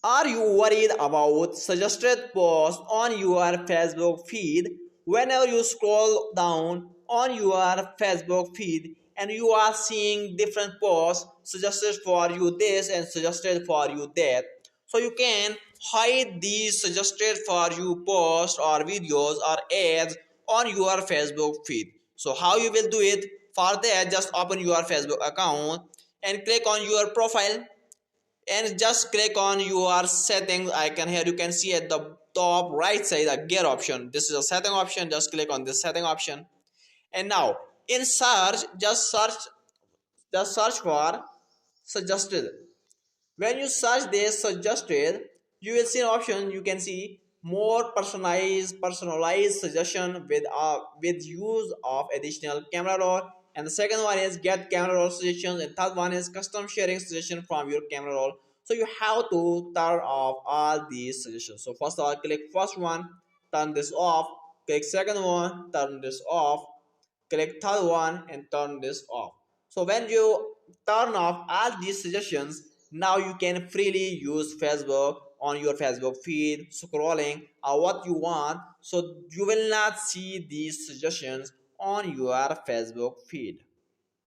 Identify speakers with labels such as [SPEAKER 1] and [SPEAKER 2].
[SPEAKER 1] Are you worried about suggested posts on your Facebook feed? Whenever you scroll down on your Facebook feed and you are seeing different posts suggested for you this and suggested for you that, so you can hide these suggested for you posts or videos or ads on your Facebook feed. So how you will do it? For that, just open your Facebook account and click on your profile and just click on your settings icon. Here you can see at the top right side a gear option. This is a setting option. Just click on this setting option, and now in search, just search for suggested. When you search this suggested, you will see an option. You can see more personalized suggestion with use of additional camera roll, and the second one is get camera roll suggestions, and third one is custom sharing suggestion from your camera roll. So you have to turn off all these suggestions. So first of all, click first one, turn this off. Click second one, turn this off. Click third one and turn this off. So when you turn off all these suggestions, now you can freely use Facebook on your Facebook feed, scrolling or what you want. So you will not see these suggestions on your Facebook feed.